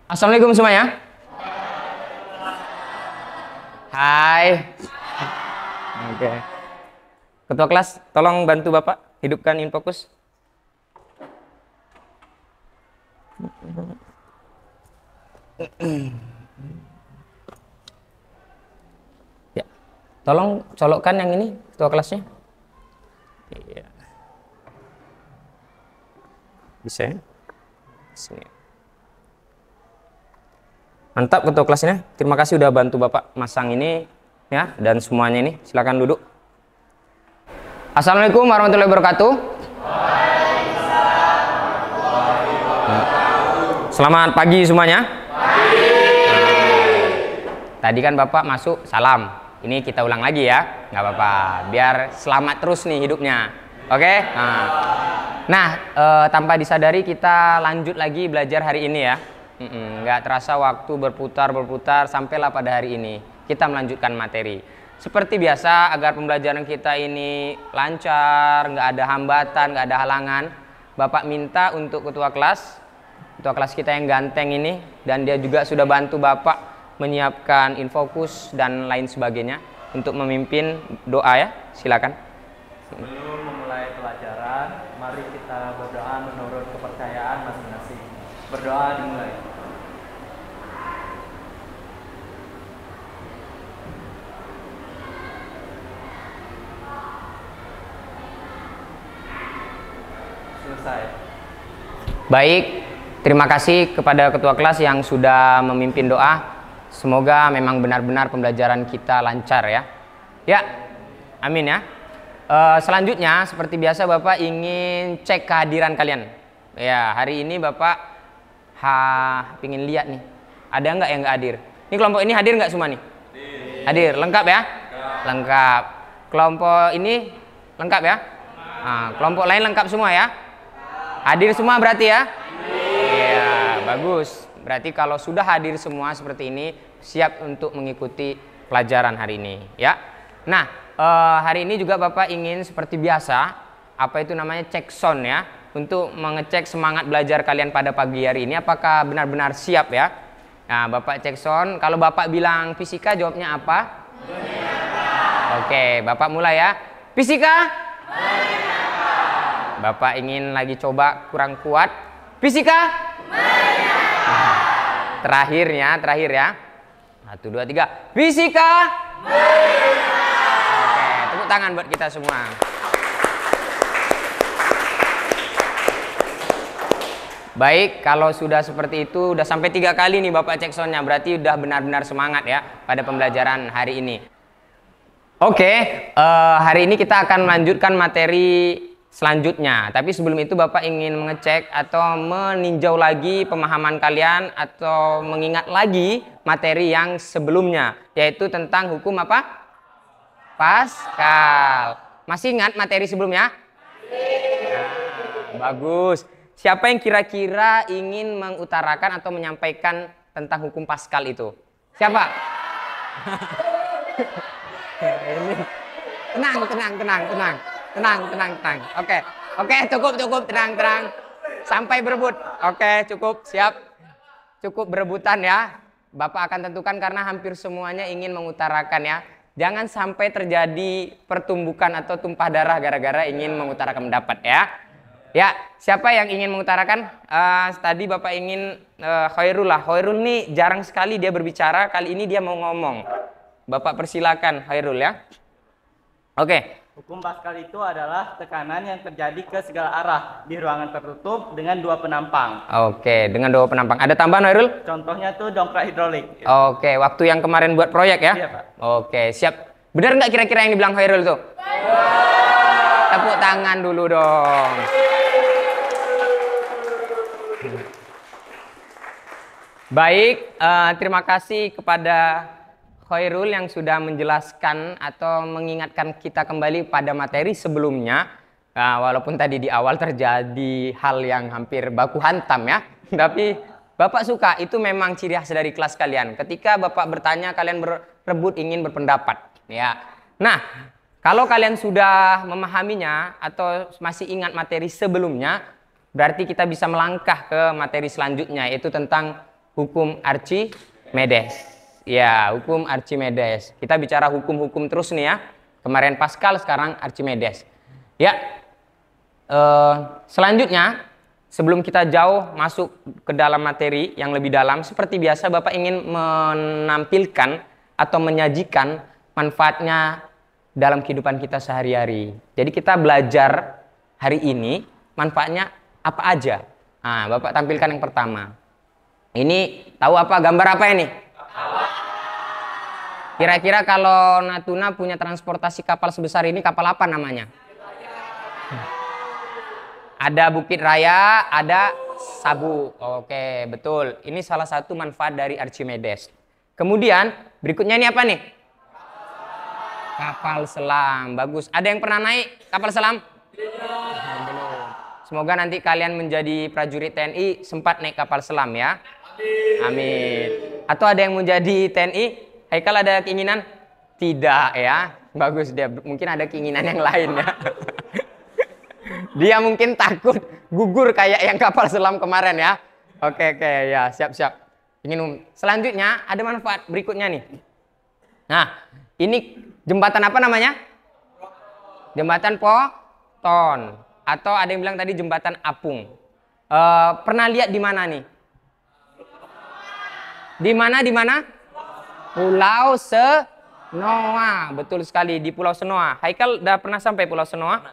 Assalamualaikum semuanya. Hai. Oke. Ketua kelas, tolong bantu Bapak hidupkan InFokus. Ya. Tolong colokkan yang ini, ketua kelasnya. Iya. Bisa ya? Sini. Mantap ketua kelasnya. Terima kasih udah bantu Bapak masang ini ya, dan semuanya ini. Silakan duduk. Assalamualaikum warahmatullahi wabarakatuh. Selamat pagi semuanya. Tadi kan Bapak masuk salam. Ini kita ulang lagi ya, nggak apa-apa. Biar selamat terus nih hidupnya. Oke? Tanpa disadari kita lanjut lagi belajar hari ini ya. Nggak terasa waktu berputar sampailah pada hari ini kita melanjutkan materi. Seperti biasa, agar pembelajaran kita ini lancar, nggak ada hambatan, nggak ada halangan, Bapak minta untuk ketua kelas kita yang ganteng ini, dan dia juga sudah bantu Bapak menyiapkan InFokus dan lain sebagainya untuk memimpin doa ya. Silakan. Sebelum memulai pelajaran, mari kita berdoa menurut kepercayaan masing-masing. Berdoa dimulai. Selesai. Baik, terima kasih kepada ketua kelas yang sudah memimpin doa. Semoga memang benar-benar pembelajaran kita lancar ya. Ya, amin ya. Selanjutnya seperti biasa Bapak ingin cek kehadiran kalian. Ya, hari ini Bapak ingin lihat nih, ada nggak yang nggak hadir? Ini kelompok ini hadir nggak semua nih? Hadir, lengkap ya? Lengkap. Kelompok ini lengkap ya? Kelompok lain lengkap semua ya? Hadir semua berarti ya? Iya, bagus. Berarti kalau sudah hadir semua seperti ini, siap untuk mengikuti pelajaran hari ini ya. Nah, hari ini juga Bapak ingin seperti biasa, apa itu namanya, cek sound ya, untuk mengecek semangat belajar kalian pada pagi hari ini, apakah benar-benar siap ya. Nah, Bapak cek sound. Kalau Bapak bilang fisika, jawabnya apa? Oke, Bapak mulai ya. Fisika? Bapak ingin lagi coba kurang kuat. Fisika? Terakhir ya. 1, 2, 3. Fisika? Oke, tepuk tangan buat kita semua. Baik, kalau sudah seperti itu, udah sampai 3 kali nih Bapak cek soundnya, berarti udah benar-benar semangat ya pada pembelajaran hari ini. Oke, hari ini kita akan melanjutkan materi selanjutnya. Tapi sebelum itu Bapak ingin mengecek atau meninjau lagi pemahaman kalian atau mengingat lagi materi yang sebelumnya, yaitu tentang hukum apa? Pascal. Masih ingat materi sebelumnya? Nah, bagus. Siapa yang kira-kira ingin mengutarakan atau menyampaikan tentang hukum Pascal itu? Siapa? Tenang. Oke, cukup, tenang. Sampai berebut. Oke, cukup, siap. Cukup berebutan ya. Bapak akan tentukan karena hampir semuanya ingin mengutarakan ya. Jangan sampai terjadi pertumbukan atau tumpah darah gara-gara ingin mengutarakan pendapat ya. Ya, siapa yang ingin mengutarakan? Tadi Bapak ingin Khairul lah. Khairul nih jarang sekali dia berbicara, kali ini dia mau ngomong. Bapak persilakan Khairul ya. Oke. Hukum Pascal itu adalah tekanan yang terjadi ke segala arah di ruangan tertutup dengan 2 penampang. Oke, dengan 2 penampang. Ada tambahan Khairul? Contohnya tuh dongkrak hidrolik. Oke, waktu yang kemarin buat proyek ya? Iya, Pak. Oke, siap. Benar nggak kira-kira yang dibilang Khairul tuh? Tepuk tangan dulu dong. Baik, terima kasih kepada Khairul yang sudah menjelaskan atau mengingatkan kita kembali pada materi sebelumnya. Walaupun tadi di awal terjadi hal yang hampir baku hantam ya, tapi Bapak suka, itu memang ciri khas dari kelas kalian. Ketika Bapak bertanya, kalian berebut ingin berpendapat ya. Nah, kalau kalian sudah memahaminya atau masih ingat materi sebelumnya, berarti kita bisa melangkah ke materi selanjutnya, yaitu tentang Hukum Archimedes. Ya, hukum Archimedes. Kita bicara hukum-hukum terus nih ya. Kemarin Pascal, sekarang Archimedes. Ya, selanjutnya sebelum kita jauh masuk ke dalam materi yang lebih dalam, seperti biasa Bapak ingin menampilkan atau menyajikan manfaatnya dalam kehidupan kita sehari-hari. Jadi kita belajar hari ini manfaatnya apa aja. Nah, Bapak tampilkan yang pertama. Ini tahu apa? Gambar apa ini? Kira-kira kalau Natuna punya transportasi kapal sebesar ini, kapal apa namanya? Ada Bukit Raya, ada Sabu. Oke, betul. Ini salah satu manfaat dari Archimedes. Kemudian berikutnya ini apa nih? Kapal selam. Bagus. Ada yang pernah naik kapal selam? Belum. Semoga nanti kalian menjadi prajurit TNI sempat naik kapal selam ya. Amin. Atau ada yang mau jadi TNI? Haikal ada keinginan? Tidak ya. Bagus dia. Mungkin ada keinginan yang lain ya. Dia mungkin takut gugur kayak yang kapal selam kemarin ya. Oke ya, siap-siap. Selanjutnya ada manfaat berikutnya nih. Nah, ini jembatan apa namanya? Jembatan Poton. Atau ada yang bilang tadi jembatan apung. Pernah lihat di mana nih? Di mana? Pulau Senoa. Betul sekali, di Pulau Senoa. Haikal udah pernah sampai Pulau Senoa?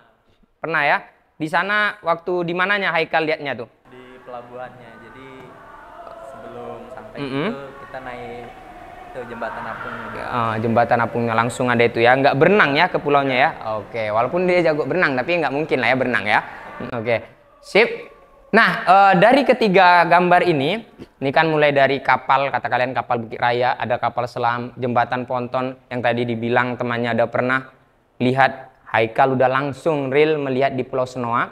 Pernah ya? Di sana waktu di mananya Haikal lihatnya tuh? Di pelabuhannya. Jadi sebelum sampai itu kita naik ke jembatan apung. Jembatan apungnya langsung ada itu ya. Nggak berenang ya ke pulaunya ya? Oke, walaupun dia jago berenang tapi nggak mungkin lah ya berenang ya. Oke, sip. Nah, dari ketiga gambar ini kan mulai dari kapal, kata kalian kapal Bukit Raya, ada kapal selam, jembatan ponton yang tadi dibilang temannya ada pernah lihat. Haikal udah langsung real melihat di Pulau Senoa.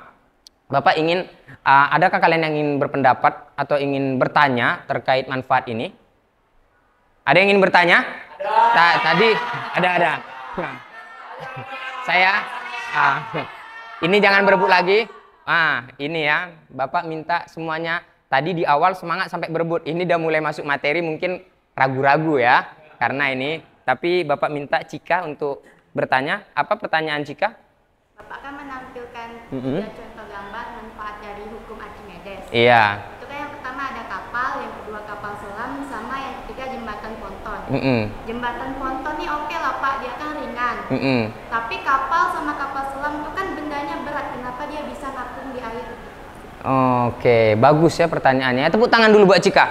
Bapak ingin, adakah kalian yang ingin berpendapat atau ingin bertanya terkait manfaat ini? Ada yang ingin bertanya? Tadi ada. Saya, ini jangan berebut lagi. Ini ya, Bapak minta semuanya. Tadi di awal semangat sampai berebut. Ini udah mulai masuk materi, mungkin ragu-ragu ya. Karena ini, tapi Bapak minta Cika untuk bertanya. Apa pertanyaan Cika? Bapak kan menampilkan tiga contoh gambar manfaat dari hukum Archimedes. Iya. Itu kan yang pertama ada kapal, yang kedua kapal selam, sama yang ketiga jembatan ponton. Jembatan ponton nih oke lah Pak, dia kan ringan. Tapi kapal sama kapal selam itu kan bendanya berat, kenapa dia bisa ngapung di air? Oke, bagus ya pertanyaannya. Tepuk tangan dulu buat Cika.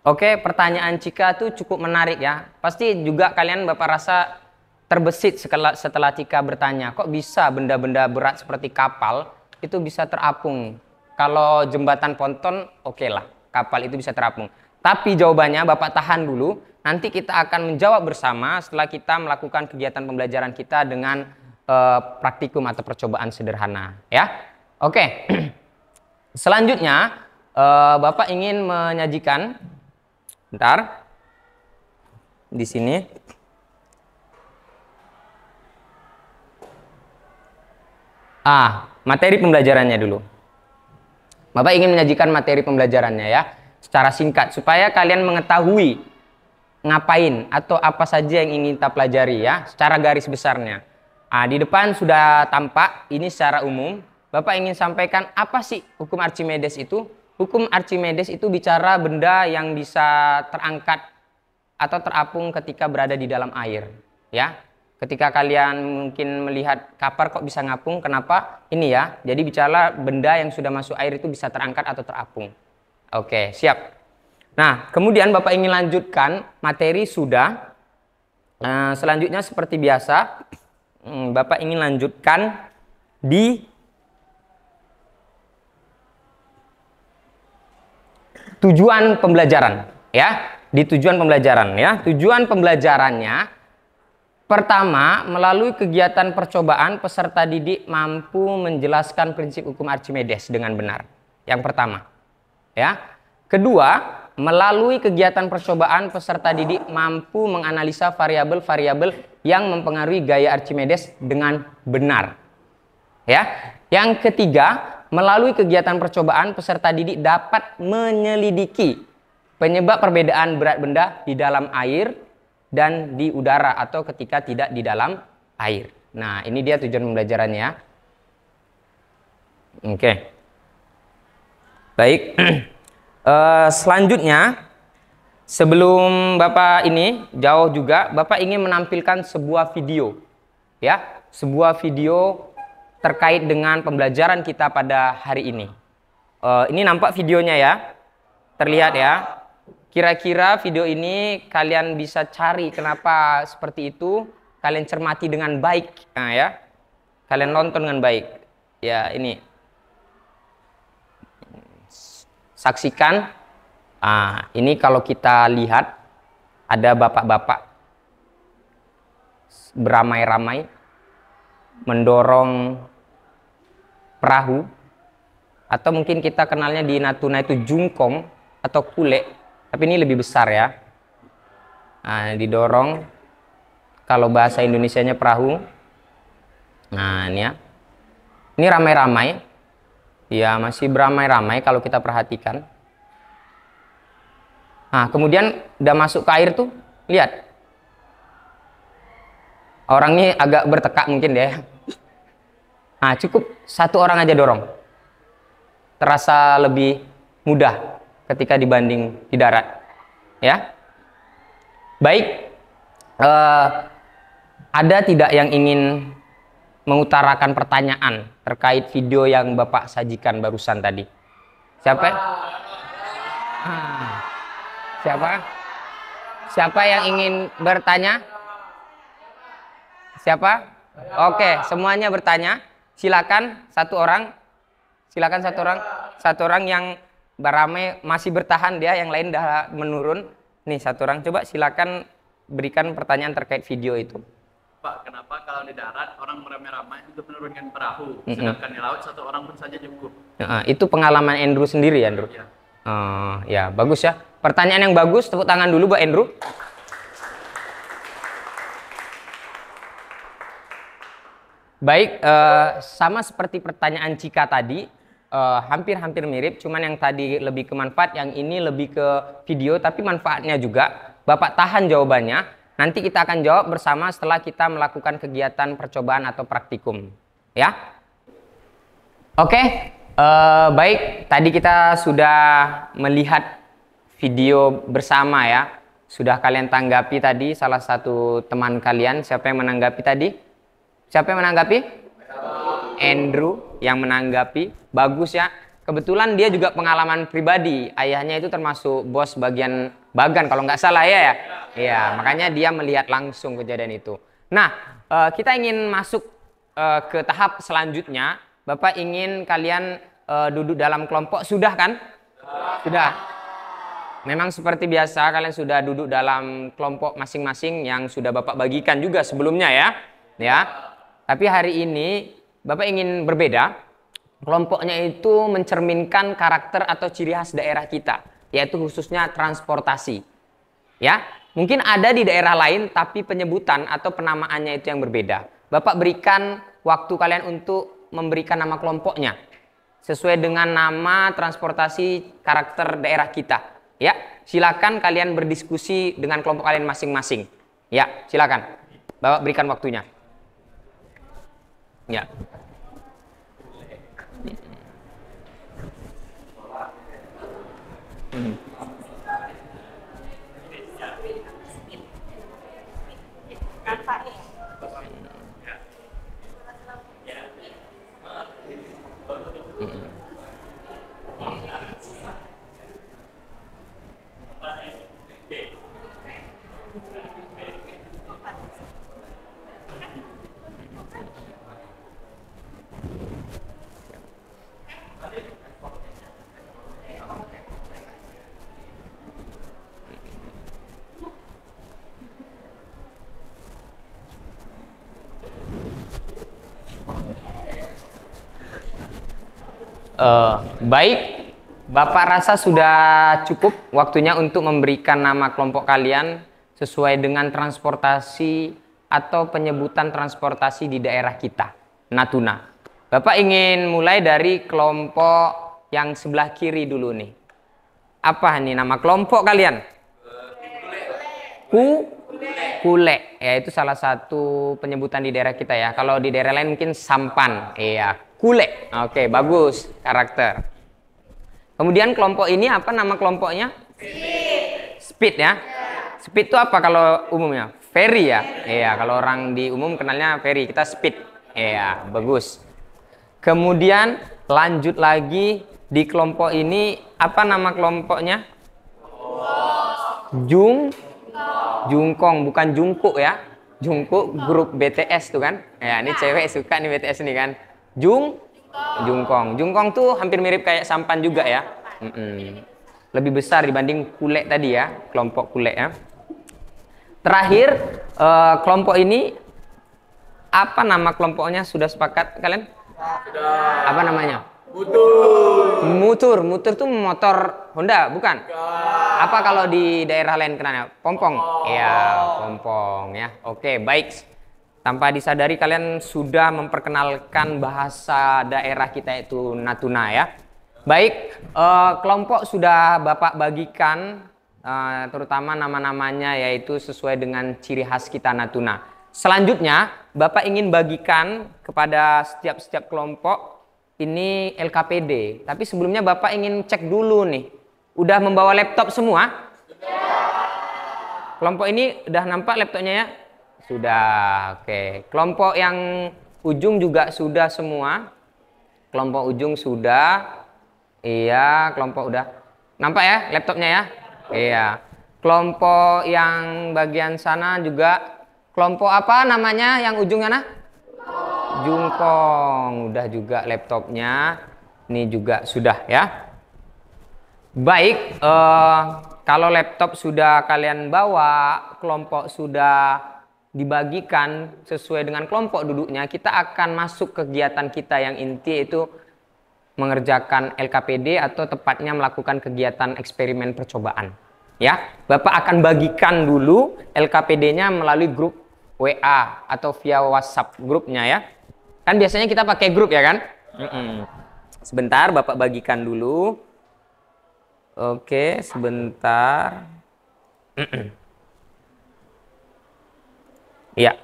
Oke, pertanyaan Cika tuh cukup menarik ya. Pasti juga kalian Bapak rasa terbesit setelah Cika bertanya, kok bisa benda-benda berat seperti kapal itu bisa terapung? Kalau jembatan ponton, oke lah, kapal itu bisa terapung. Tapi jawabannya Bapak tahan dulu, nanti kita akan menjawab bersama setelah kita melakukan kegiatan pembelajaran kita dengan praktikum atau percobaan sederhana. Ya, oke. Selanjutnya, Bapak ingin menyajikan, bentar, di sini. Materi pembelajarannya dulu. Bapak ingin menyajikan materi pembelajarannya ya, secara singkat supaya kalian mengetahui ngapain atau apa saja yang ingin kita pelajari ya, secara garis besarnya. Di depan sudah tampak ini secara umum. Bapak ingin sampaikan apa sih hukum Archimedes itu? Hukum Archimedes itu bicara benda yang bisa terangkat atau terapung ketika berada di dalam air ya. Ketika kalian mungkin melihat kapal kok bisa ngapung, kenapa? Ini ya, jadi bicara benda yang sudah masuk air itu bisa terangkat atau terapung. Oke, siap. Nah, kemudian Bapak ingin lanjutkan, materi sudah. Selanjutnya seperti biasa, Bapak ingin lanjutkan di tujuan pembelajaran ya, di tujuan pembelajaran ya. Tujuan pembelajarannya pertama, melalui kegiatan percobaan peserta didik mampu menjelaskan prinsip hukum Archimedes dengan benar. Yang pertama ya. Kedua, melalui kegiatan percobaan peserta didik mampu menganalisa variabel-variabel yang mempengaruhi gaya Archimedes dengan benar. Ya. Yang ketiga, melalui kegiatan percobaan peserta didik dapat menyelidiki penyebab perbedaan berat benda di dalam air dan di udara atau ketika tidak di dalam air. Nah, ini dia tujuan pembelajarannya ya. Oke. Baik. Selanjutnya, sebelum Bapak ini jauh juga, Bapak ingin menampilkan sebuah video. Ya, sebuah video terkait dengan pembelajaran kita pada hari ini. Ini nampak videonya ya. Terlihat ya. Kira-kira video ini kalian bisa cari kenapa seperti itu, kalian cermati dengan baik, nah ya, kalian nonton dengan baik, ya ini, saksikan. Ini kalau kita lihat ada bapak-bapak beramai-ramai mendorong perahu, atau mungkin kita kenalnya di Natuna itu jungkong atau kulek. Tapi ini lebih besar ya. Nah, didorong. Kalau bahasa Indonesianya perahu. Nah, ini ya. Ini ramai-ramai. Ya, masih beramai-ramai kalau kita perhatikan. Nah, kemudian udah masuk ke air tuh. Lihat. Orang ini agak bertekak mungkin deh. Nah, cukup satu orang aja dorong. Terasa lebih mudah ketika dibanding di darat, ya. Baik, ada tidak yang ingin mengutarakan pertanyaan terkait video yang Bapak sajikan barusan tadi? Siapa? Siapa? Siapa yang ingin bertanya? Siapa? Oke, semuanya bertanya. Silakan satu orang. Silakan satu orang. Satu orang yang beramai masih bertahan dia, yang lain dah menurun. Nih satu orang, coba silakan berikan pertanyaan terkait video itu. Pak, kenapa kalau di darat orang beramai-ramai untuk menurunkan perahu, sedangkan di laut satu orang pun saja cukup? Itu pengalaman Andrew sendiri ya, Andrew? Ya. Ya, bagus ya. Pertanyaan yang bagus, tepuk tangan dulu buat Andrew. Baik, sama seperti pertanyaan Cika tadi. Hampir-hampir mirip, cuman yang tadi lebih ke manfaat, yang ini lebih ke video, tapi manfaatnya juga. Bapak tahan jawabannya, nanti kita akan jawab bersama setelah kita melakukan kegiatan percobaan atau praktikum. Ya, oke. Baik, tadi kita sudah melihat video bersama ya. Sudah kalian tanggapi tadi, salah satu teman kalian, siapa yang menanggapi tadi? Siapa yang menanggapi? Andrew yang menanggapi. Bagus ya, kebetulan dia juga pengalaman pribadi, ayahnya itu termasuk bos bagian bagan kalau nggak salah ya. Iya, makanya dia melihat langsung kejadian itu. Nah, kita ingin masuk ke tahap selanjutnya. Bapak ingin kalian duduk dalam kelompok, sudah kan? Sudah. Memang seperti biasa kalian sudah duduk dalam kelompok masing-masing yang sudah Bapak bagikan juga sebelumnya ya. Ya. Tapi hari ini Bapak ingin berbeda. Kelompoknya itu mencerminkan karakter atau ciri khas daerah kita, yaitu khususnya transportasi. Ya, mungkin ada di daerah lain tapi penyebutan atau penamaannya itu yang berbeda. Bapak berikan waktu kalian untuk memberikan nama kelompoknya sesuai dengan nama transportasi karakter daerah kita. Ya, silakan kalian berdiskusi dengan kelompok kalian masing-masing. Ya, silakan. Bapak berikan waktunya. Ya. Baik, Bapak rasa sudah cukup waktunya untuk memberikan nama kelompok kalian sesuai dengan transportasi atau penyebutan transportasi di daerah kita, Natuna. Bapak ingin mulai dari kelompok yang sebelah kiri dulu nih. Apa nih nama kelompok kalian? Kule. Ya, itu salah satu penyebutan di daerah kita ya. Kalau di daerah lain mungkin sampan. Iya, kule. Oke, bagus karakter. Kemudian kelompok ini apa nama kelompoknya? Speed ya. Speed itu apa kalau umumnya? Ferry ya. Iya, kalau orang di umum kenalnya ferry, kita speed. Iya, bagus. Kemudian lanjut lagi di kelompok ini apa nama kelompoknya? Jungkong, bukan jungkuk ya. Jungkuk grup BTS tuh kan. Ya, ini cewek suka nih BTS nih kan. Jungkong. Jungkong tuh hampir mirip kayak sampan juga ya. Lebih besar dibanding kulek tadi ya, kelompok kulek ya. Terakhir, kelompok ini apa nama kelompoknya? Sudah sepakat kalian? Sudah. Apa namanya? Mutur tuh motor Honda, bukan? Apa kalau di daerah lain kenanya? Pompong. Iya, pompong ya. Oke, baik. Tanpa disadari kalian sudah memperkenalkan bahasa daerah kita itu Natuna ya. Baik, kelompok sudah Bapak bagikan, terutama nama-namanya yaitu sesuai dengan ciri khas kita Natuna. Selanjutnya, Bapak ingin bagikan kepada setiap kelompok ini LKPD. Tapi sebelumnya Bapak ingin cek dulu nih, udah membawa laptop semua? Kelompok ini udah nampak laptopnya ya? Sudah, oke. Kelompok yang ujung juga sudah semua. Kelompok ujung sudah. Iya, kelompok udah. Nampak ya laptopnya ya? Iya. Kelompok yang bagian sana juga. Kelompok apa namanya yang ujungnya nah? Jungkong. Udah juga laptopnya. Ini juga sudah ya. Baik, kalau laptop sudah kalian bawa, kelompok sudah dibagikan sesuai dengan kelompok duduknya, kita akan masuk kegiatan kita yang inti yaitu mengerjakan LKPD atau tepatnya melakukan kegiatan eksperimen percobaan. Ya, Bapak akan bagikan dulu LKPD-nya melalui grup WA atau via WhatsApp grupnya ya. Kan biasanya kita pakai grup ya kan? Sebentar, Bapak bagikan dulu. Oke, sebentar. Ya.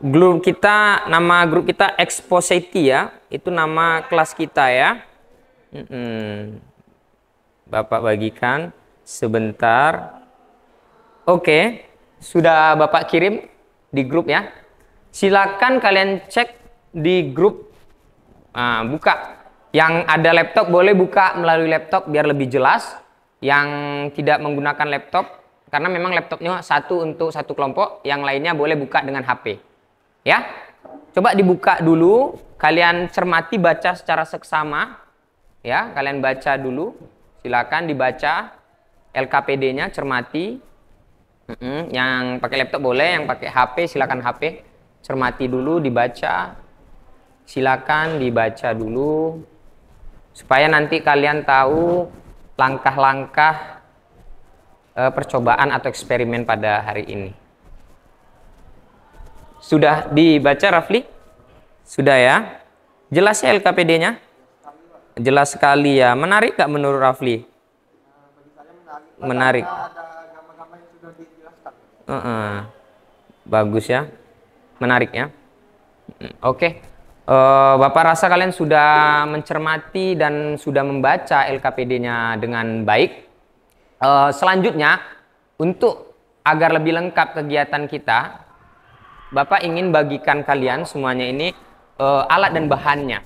Grup kita, nama grup kita Exposity ya. Itu nama kelas kita ya. Bapak bagikan sebentar. Oke, sudah Bapak kirim di grup ya. Silakan kalian cek di grup. Buka. Yang ada laptop boleh buka melalui laptop biar lebih jelas. Yang tidak menggunakan laptop, karena memang laptopnya satu untuk satu kelompok, yang lainnya boleh buka dengan HP. Ya, coba dibuka dulu, kalian cermati baca secara seksama, ya, kalian baca dulu, silakan dibaca LKPD-nya, cermati, yang pakai laptop boleh, yang pakai HP silakan HP, cermati dulu, dibaca, silakan dibaca dulu, supaya nanti kalian tahu langkah-langkah percobaan atau eksperimen pada hari ini. Sudah dibaca Rafli? Sudah ya? Jelas ya LKPD-nya? Jelas sekali ya. Menarik gak menurut Rafli? Menarik. Bagus ya. Menarik ya. Oke. Bapak rasa kalian sudah mencermati dan sudah membaca LKPD-nya dengan baik. Selanjutnya, untuk agar lebih lengkap kegiatan kita, Bapak ingin bagikan kalian semuanya ini alat dan bahannya.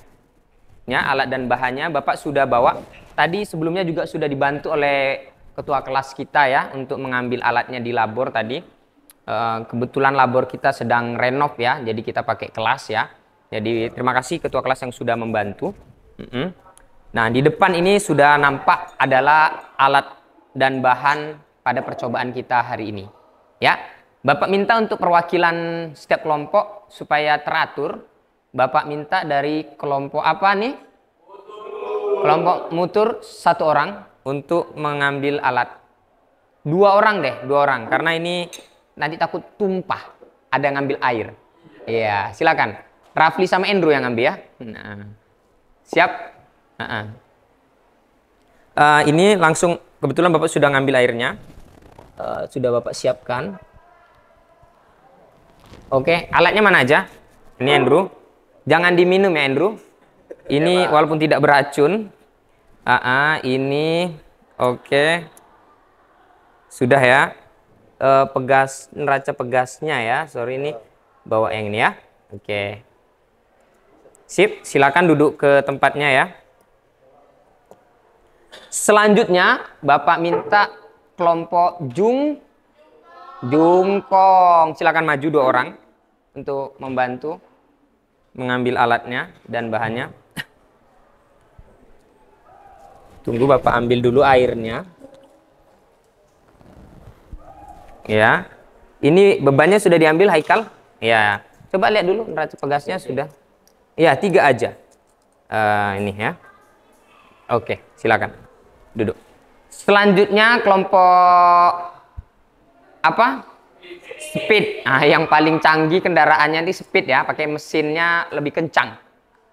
Ya, alat dan bahannya Bapak sudah bawa. Tadi sebelumnya juga sudah dibantu oleh ketua kelas kita ya untuk mengambil alatnya di labor tadi. Kebetulan labor kita sedang renov ya, jadi kita pakai kelas ya. Jadi terima kasih ketua kelas yang sudah membantu. Nah, di depan ini sudah nampak adalah alat dan bahan pada percobaan kita hari ini. Ya. Bapak minta untuk perwakilan setiap kelompok supaya teratur. Bapak minta dari kelompok apa nih? Kelompok mutur 1 orang untuk mengambil alat. 2 orang deh, 2 orang. Karena ini nanti takut tumpah. Ada yang ngambil air. Iya, silakan. Rafli sama Andrew yang ambil ya. Nah, siap? Ini langsung, kebetulan Bapak sudah ngambil airnya. Sudah Bapak siapkan. Oke, alatnya mana aja? Ini Andrew. Jangan diminum ya Andrew. Ini walaupun tidak beracun. Ini oke. Sudah ya. Pegas, neraca pegasnya ya. Sorry ini bawa yang ini ya. Oke. Sip, silakan duduk ke tempatnya ya. Selanjutnya Bapak minta kelompok jungkong. Silakan maju 2 orang untuk membantu mengambil alatnya dan bahannya. Tunggu Bapak ambil dulu airnya. Ya. Ini bebannya sudah diambil Haikal? Ya. Coba lihat dulu neraca pegasnya sudah. Ya, 3 aja. Ini ya. Oke, silakan. Duduk. Selanjutnya kelompok apa? Speed. Nah, yang paling canggih kendaraannya ini speed ya, pakai mesinnya lebih kencang.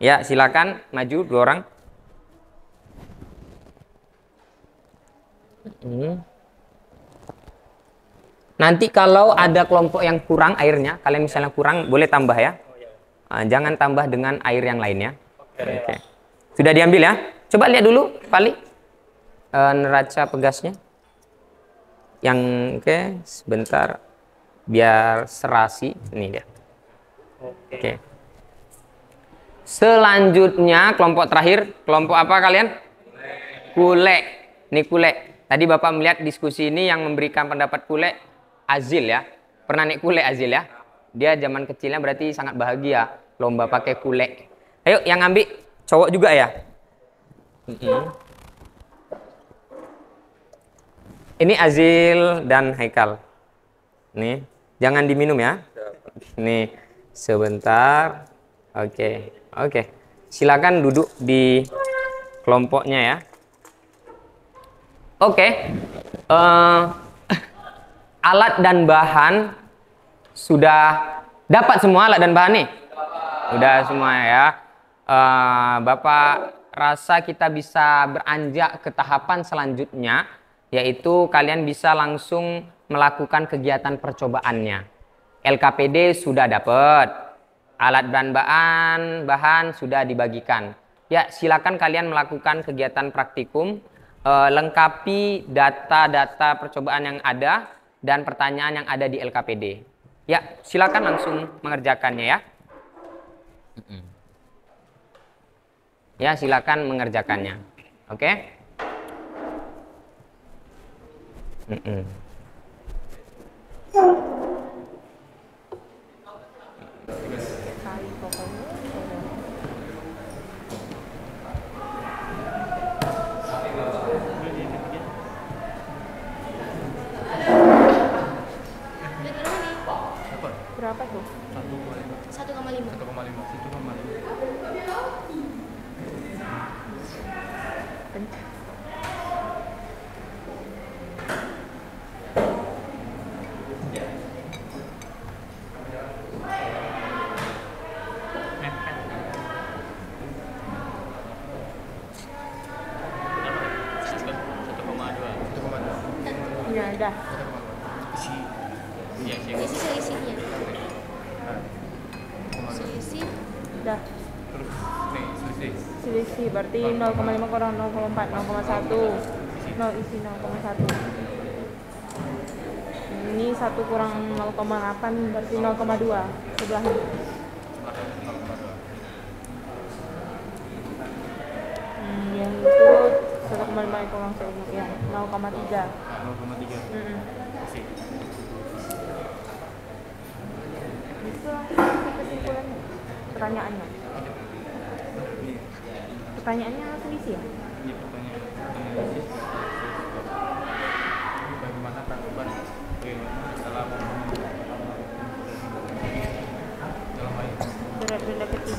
Ya, silakan maju 2 orang. Nanti kalau ada kelompok yang kurang airnya, kalian misalnya kurang, boleh tambah ya. Jangan tambah dengan air yang lainnya. Oke. Sudah diambil ya? Coba lihat dulu, Pali. Neraca pegasnya. Oke, sebentar. Biar serasi. Ini dia. Oke. Selanjutnya, kelompok terakhir. Kelompok apa kalian? Kule. Ini kule. Tadi Bapak melihat diskusi ini yang memberikan pendapat kule, Azil ya. Pernah naik kule Azil ya? Dia zaman kecilnya berarti sangat bahagia. Lomba pakai kule. Ayo yang ambil cowok juga ya. Ini Azil dan Haikal. Nih, jangan diminum ya. Nih, sebentar. Oke. Silakan duduk di kelompoknya ya. Oke. Alat dan bahan sudah dapat semua alat dan bahan nih. Udah semua ya. Bapak rasa kita bisa beranjak ke tahapan selanjutnya, yaitu kalian bisa langsung melakukan kegiatan percobaannya. LKPD sudah dapat, alat dan bahan sudah dibagikan. Ya, silakan kalian melakukan kegiatan praktikum, lengkapi data-data percobaan yang ada dan pertanyaan yang ada di LKPD. Ya, silakan langsung mengerjakannya ya. Ya, silakan mengerjakannya. Oke? Berapa tuh? 1,5. Ya, udah. Selisihnya. Selisih. Udah. Selisih berarti 0,5 kurang 0,4, 0,1. 0 isi 0,1. Ini 1 kurang 0,8 berarti 0,2 sebelahnya. Yang itu 1,5 kurang 1 ya 0,3. 0,3. Itu langsung kesimpulannya. Pertanyaannya. Pertanyaannya langsung isi ya? Ini pertanyaan bagaimana tanggapan dalam berat benda kecil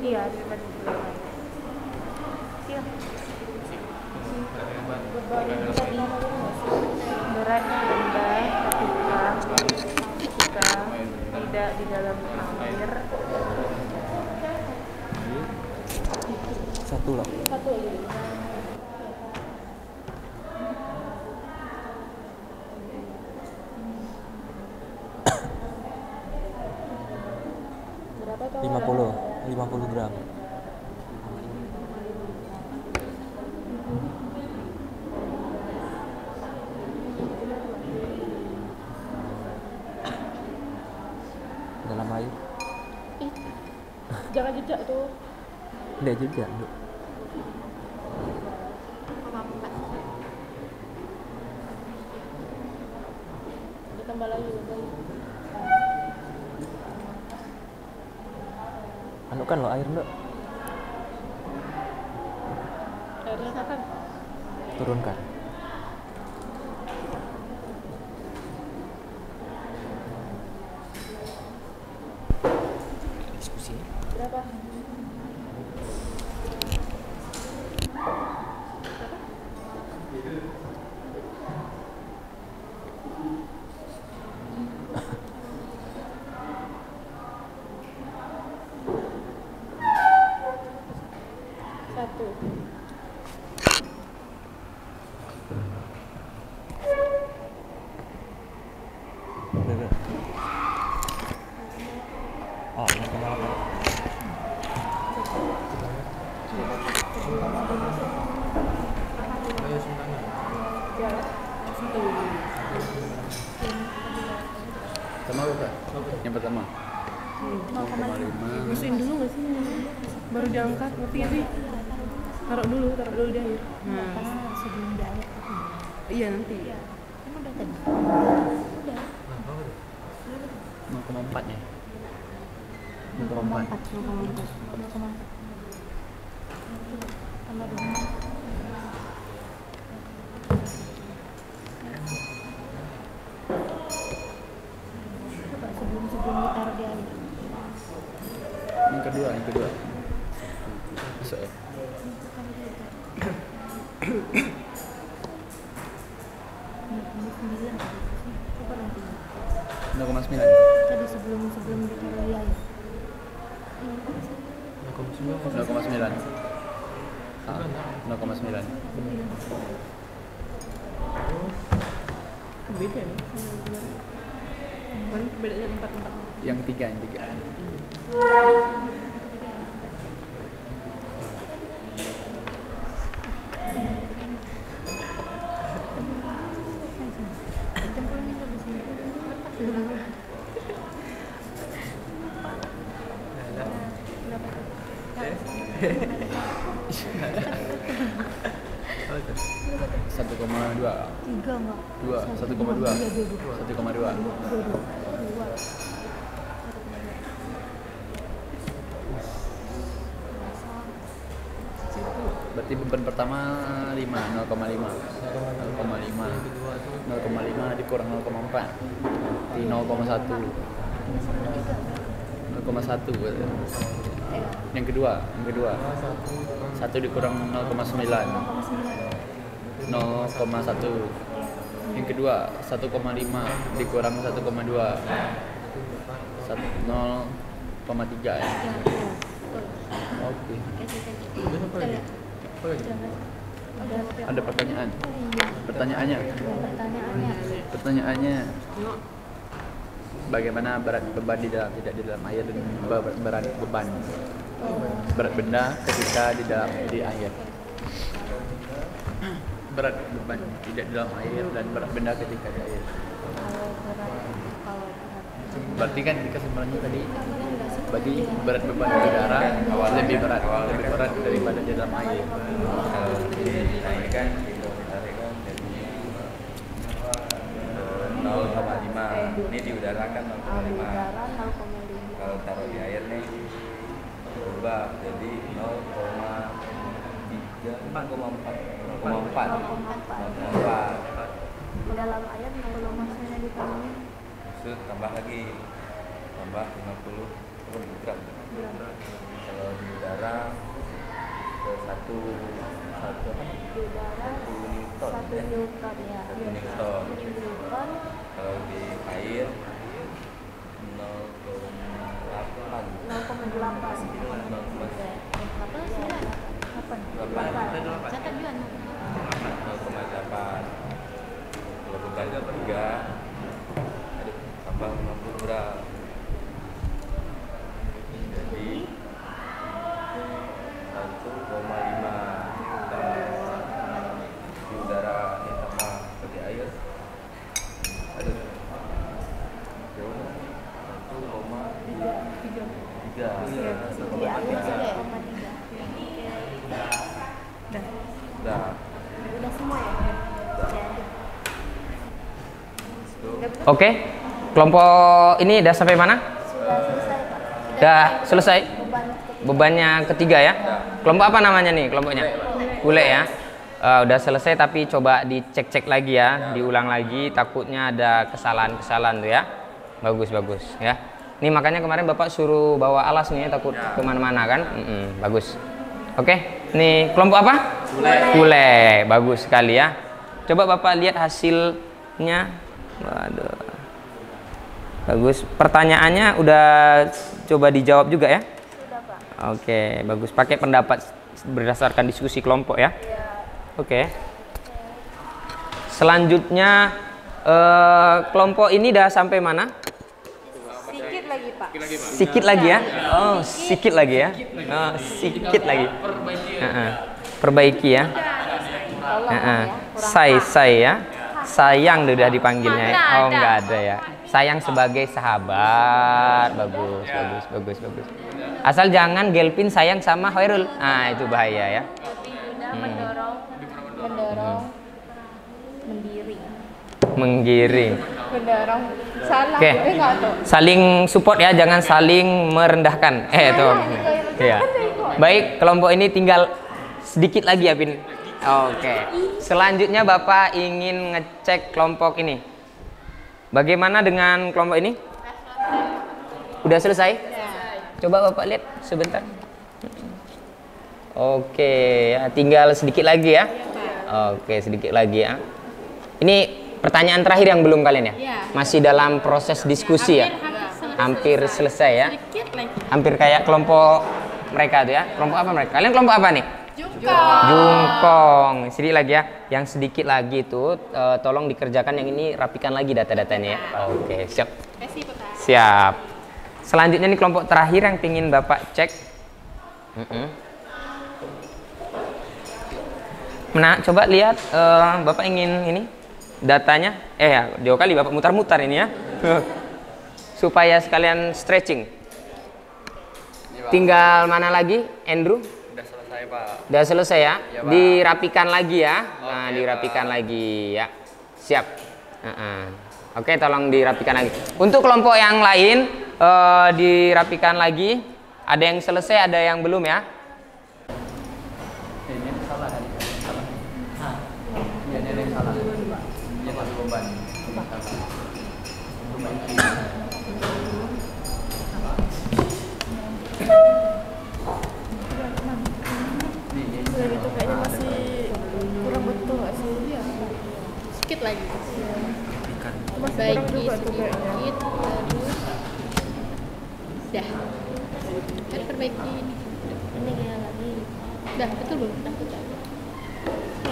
iya daripada iya Beban tadi berat rendah ketika tidak di dalam air. Satu lah. Satu aja. Berapa kau? 50 gram. Dalam air. Ih, jangan jejak tuh. Tidak juga, Duk. Ditambah lagi. Anu kan lo air, Duk. Airnya kan Turunkan. Diskusi. berapa? Satu. Udah. Oh, yang kemana? Pertama apa? Yang pertama. 0,5. Bersihin dulu nggak sih? Baru diangkat, ngerti nggak sih? Taruh dulu di air. Nah, sebelum di air. Iya nanti. Kan udah tadi. Udah. 0,4 ya. 0,4. 0,4. Tambah dulu. Coba sebelum ditaruh di air. Yang kedua. Masuk ya. Coba nanti. 0,9. Tadi sebelum ditaruh di air. 0,9. Ah, 0,9. Beda nih. Kan bedanya 4. Yang tiga. Satu koma dua. 3 enggak? 2, 1,2. 1,2. Berarti beban pertama 5, 0,5. 0,5 dikurang 0,4. Di 0,1. 0,1 berarti. Yang kedua. 1 dikurang 0,9. 0,1. Yang kedua 1,5 dikurang 1,2. 0,3 ya. Oke. Ada pertanyaan? Pertanyaannya bagaimana berat beban tidak di dalam air dan berat benda ketika di air. Berat beban tidak di dalam air dan berat benda ketika di air. Berarti kan di kesimpulannya tadi bagi berat beban di udara lebih berat daripada di dalam air. Kalau dinaikkan jadi 0,5. Ini di udara kan 0,5. Kalau taruh di air nih berubah jadi 0,4. Dalam air kalau masuknya di tangan Maksud tambah 50 gram. Kalau di udara satu satu apa? Di udara 1 Newton ya. 1 Newton. 1 Newton. Kalau di air 0,8. 0,8. Catat juga 0,8. Kalau beban 3, aduh, kapal 50 gram. Jadi 1,5 di udara ini sama seperti air. Aduh, 1,3. Udah semua ya? Oke, kelompok ini udah sampai mana? Sudah selesai Pak. Udah selesai. Beban Bebannya ketiga ya. Kelompok apa namanya nih kelompoknya? Kule ya. Udah selesai tapi coba dicek-cek lagi ya, diulang lagi. Takutnya ada kesalahan-kesalahan tuh ya. Bagus ya. Ini makanya kemarin Bapak suruh bawa alas nih ya, takut kemana-mana kan. Bagus. Oke, nih kelompok apa? Kule. Bagus sekali ya. Coba Bapak lihat hasilnya. Waduh. Bagus. Pertanyaannya udah coba dijawab juga ya? sudah Pak. Oke, bagus. Pakai pendapat berdasarkan diskusi kelompok ya? Oke. Selanjutnya kelompok ini udah sampai mana? Sedikit lagi Pak. Sikit lagi ya? Oh, sikit lagi ya? Oh, sikit lagi. Perbaiki ya? Tolong ya. Say ya? Sayang udah dipanggilnya ya? Oh, enggak ada ya? Sayang sebagai sahabat. Bagus. Asal jangan Gelpin sayang sama Hoirul. Nah, itu bahaya ya. Mendorong, Menggiring. mendorong. Salah. Oke. Enggak tuh. Saling support ya, jangan saling merendahkan. Tuh. Iya. Baik, kelompok ini tinggal sedikit lagi ya, Pin. Oke. Selanjutnya Bapak ingin ngecek kelompok ini. Bagaimana dengan kelompok ini? Udah selesai? Coba Bapak lihat sebentar. Oke, ya, tinggal sedikit lagi ya. Oke, sedikit lagi ya. Ini pertanyaan terakhir yang belum kalian ya? Masih dalam proses diskusi ya? Hampir selesai ya? Hampir kayak kelompok mereka tuh ya. Kelompok apa mereka? Kalian kelompok apa nih? Jungkong. Sedikit lagi ya. Yang sedikit lagi tuh tolong dikerjakan yang ini, rapikan lagi data-datanya ya. Oke, siap. Siap. Selanjutnya nih kelompok terakhir yang ingin Bapak cek. Nah, coba lihat Bapak ingin ini datanya. Ya, 2 kali Bapak mutar-mutar ini ya. Supaya sekalian stretching. Tinggal mana lagi, Andrew? Udah selesai Pak. Udah selesai ya? Ya, Pak. Dirapikan lagi ya. Nah, Oke, dirapikan Pak. lagi ya. Siap. Oke, tolong dirapikan lagi. Untuk kelompok yang lain dirapikan lagi. Ada yang selesai, ada yang belum ya? Ini salah tadi. Salah. Iya, ini salah. Dia masih beban. Udah gitu kayaknya masih kurang betul nggak sih? Iya. Sedikit lagi. Masih kurang juga tuh kayaknya. Dah. Kan perbaiki ini. Ini kayak lagi. Dah, betul belum? Dah, betul.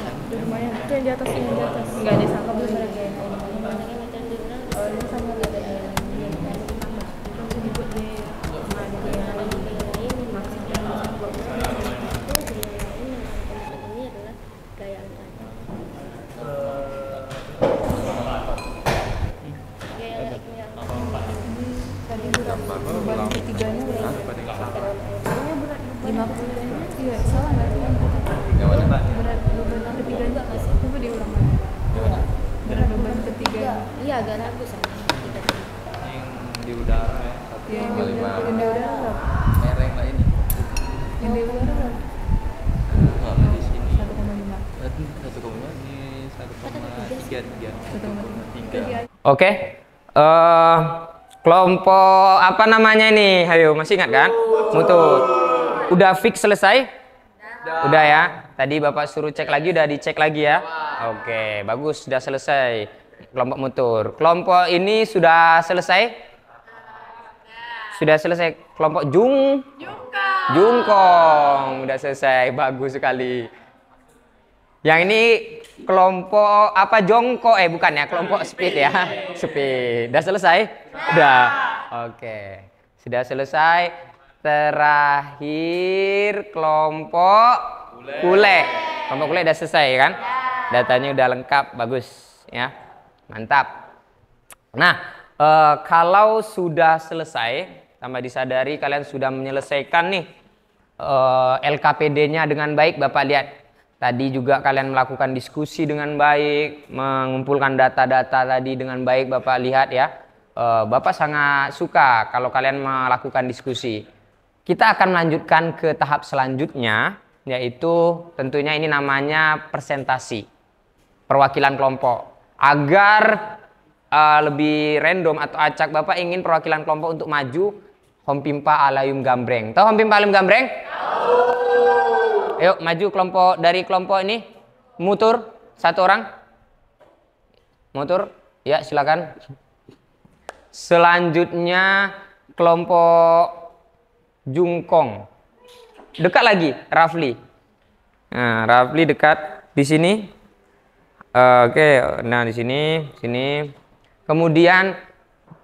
Udah lumayan. Itu yang di atas, yang di atas. Nggak ada sama belum ada kayak oh, ini sama nggak ada yang langsung dibuat di beban ketiganya berat 50. Iya, salah nggak sih? Berat beban ketiganya masih coba diulang lagi. Berat beban ketiga. Iya, agak ragu sama. Yang di udara ya. Yang di udara. Mereng lah ini. Yang di udara. Kalau di sini 1,5. 1,5 ini 1,33. 1,3. Oke. Kelompok apa namanya ini? Ayo, masih ingat kan? Mutut. Udah fix selesai? Udah ya. Tadi Bapak suruh cek lagi, udah dicek lagi ya. Oke, bagus, sudah selesai. Kelompok motor. Kelompok ini sudah selesai? Sudah selesai. Kelompok jungkong. Udah selesai, bagus sekali. Yang ini kelompok apa jongkok? Bukan ya, kelompok speed ya. Speed. Udah selesai? Udah. Oke. Sudah selesai. Terakhir kelompok kule. Kelompok kule udah selesai kan? Datanya udah lengkap, bagus ya. Mantap. Nah, kalau sudah selesai, tanpa disadari kalian sudah menyelesaikan nih LKPD-nya dengan baik. Bapak lihat tadi juga kalian melakukan diskusi dengan baik, mengumpulkan data-data tadi dengan baik. Bapak lihat ya, Bapak sangat suka kalau kalian melakukan diskusi. Kita akan melanjutkan ke tahap selanjutnya, yaitu tentunya ini namanya presentasi perwakilan kelompok. Agar lebih random atau acak, Bapak ingin perwakilan kelompok untuk maju Hompimpa Alayum Gambreng. Tahu Hompimpa Alayum Gambreng? Ayo maju kelompok, dari kelompok ini. Mutur satu orang. Mutur, ya silakan. Selanjutnya kelompok jungkong. Dekat lagi, Rafli. Nah, Rafli dekat di sini. Oke, nah di sini, sini. Kemudian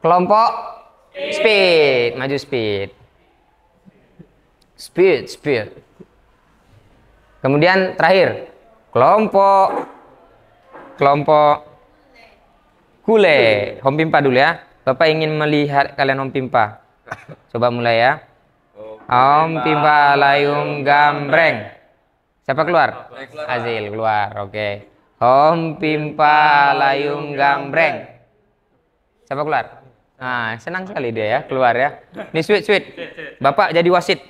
kelompok speed, maju speed. Speed. Kemudian terakhir kelompok kule. Hompimpa dulu ya. Bapak ingin melihat kalian Hompimpa. Coba mulai ya. Hompimpa Alayum Gambreng. Siapa keluar? Azil keluar. Oke. Hompimpa Alayum Gambreng. Siapa keluar? Nah, senang sekali dia ya keluar ya. Ini sweet. Bapak jadi wasit.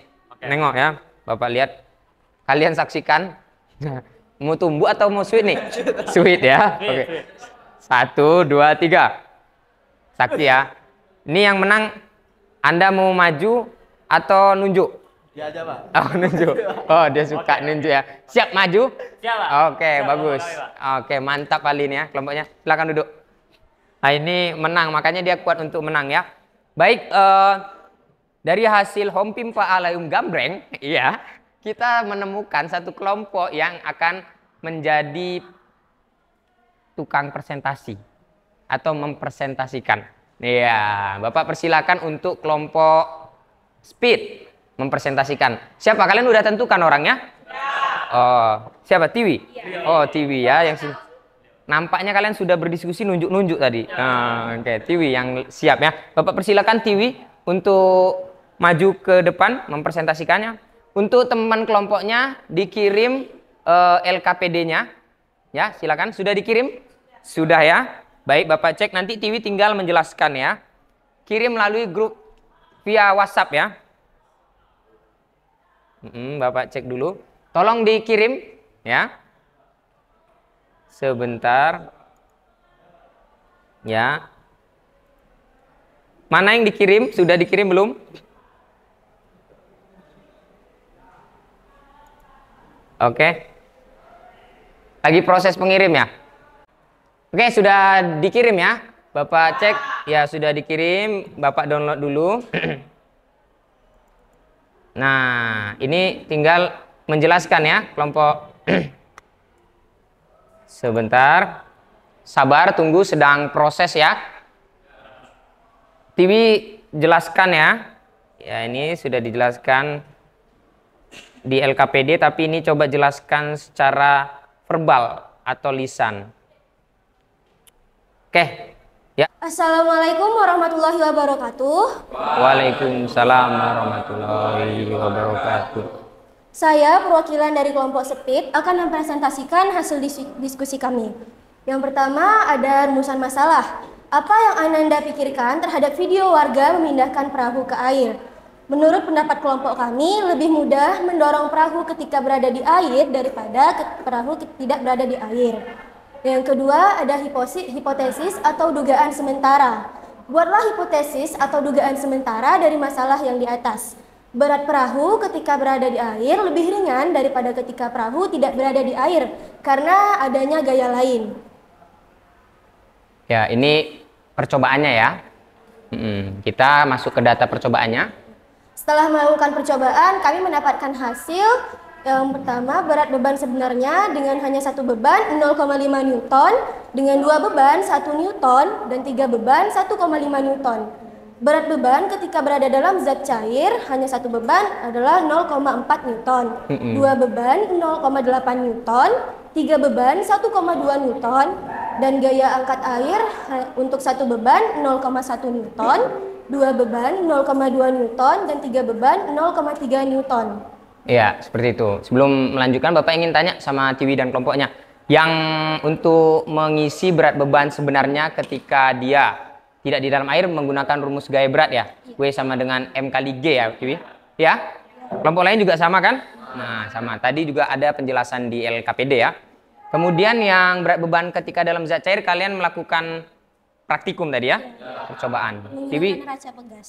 Nengok ya. Bapak lihat. Kalian saksikan. Mau tumbuh atau mau sweet nih? Sweet ya. Oke. 1, 2, 3. Saksi ya. Ini yang menang. Anda mau maju atau nunjuk? Dia aja, Pak. Oh, nunjuk. Oh, dia suka nunjuk ya. Siap maju? Siap, Pak. Oke, bagus. Oke, mantap kali ini ya kelompoknya. Silakan duduk. Nah, ini menang, makanya dia kuat untuk menang ya. Baik, dari hasil Hompimpa Alayum Gambreng, iya, kita menemukan satu kelompok yang akan menjadi tukang presentasi atau mempresentasikan. Iya, Bapak persilakan untuk kelompok speed mempresentasikan. Siapa? Kalian udah tentukan orangnya? Oh, siapa? Tiwi? Oh, Tiwi ya. Yang nampaknya kalian sudah berdiskusi nunjuk-nunjuk tadi. Oke, Tiwi yang siap ya. Bapak persilakan Tiwi untuk maju ke depan mempresentasikannya. Untuk teman kelompoknya dikirim LKPD-nya. Ya, silakan. Sudah dikirim? Sudah ya. Baik, Bapak cek, nanti Tiwi tinggal menjelaskan ya. Kirim melalui grup via WhatsApp ya. Bapak cek dulu. Tolong dikirim ya. Sebentar. Ya. Mana yang dikirim? Sudah dikirim belum? Oke. Lagi proses pengirim ya? Oke, sudah dikirim ya. Bapak cek, ya sudah dikirim. Bapak download dulu. Nah, ini tinggal menjelaskan ya kelompok. Sebentar. Sabar, tunggu, sedang proses ya. Tiwi jelaskan ya. Ya, ini sudah dijelaskan di LKPD, tapi ini coba jelaskan secara verbal atau lisan. Oke. Ya. Assalamualaikum warahmatullahi wabarakatuh. Waalaikumsalam warahmatullahi wabarakatuh. Saya perwakilan dari kelompok Speed akan mempresentasikan hasil diskusi kami. Yang pertama ada rumusan masalah. Apa yang Ananda pikirkan terhadap video warga memindahkan perahu ke air? Menurut pendapat kelompok kami, lebih mudah mendorong perahu ketika berada di air daripada perahu tidak berada di air. Yang kedua ada hipotesis atau dugaan sementara. Buatlah hipotesis atau dugaan sementara dari masalah yang di atas. Berat perahu ketika berada di air lebih ringan daripada ketika perahu tidak berada di air karena adanya gaya lain. Ya, ini percobaannya ya. Kita masuk ke data percobaannya. Setelah melakukan percobaan, kami mendapatkan hasil. Yang pertama, berat beban sebenarnya dengan hanya satu beban 0,5 Newton, dengan dua beban 1 Newton, dan tiga beban 1,5 Newton. Berat beban ketika berada dalam zat cair hanya satu beban adalah 0,4 Newton, dua beban 0,8 Newton, tiga beban 1,2 Newton, dan gaya angkat air untuk satu beban 0,1 Newton, dua beban 0,2 Newton, dan tiga beban 0,3 Newton. Ya, seperti itu. Sebelum melanjutkan, Bapak ingin tanya sama Tiwi dan kelompoknya. Yang untuk mengisi berat beban sebenarnya ketika dia tidak di dalam air menggunakan rumus gaya berat ya. W sama dengan M kali G ya, Tiwi. Ya? Kelompok lain juga sama kan? Nah, sama. Tadi juga ada penjelasan di LKPD ya. Kemudian yang berat beban ketika dalam zat cair, kalian melakukan praktikum tadi ya? Percobaan. Tiwi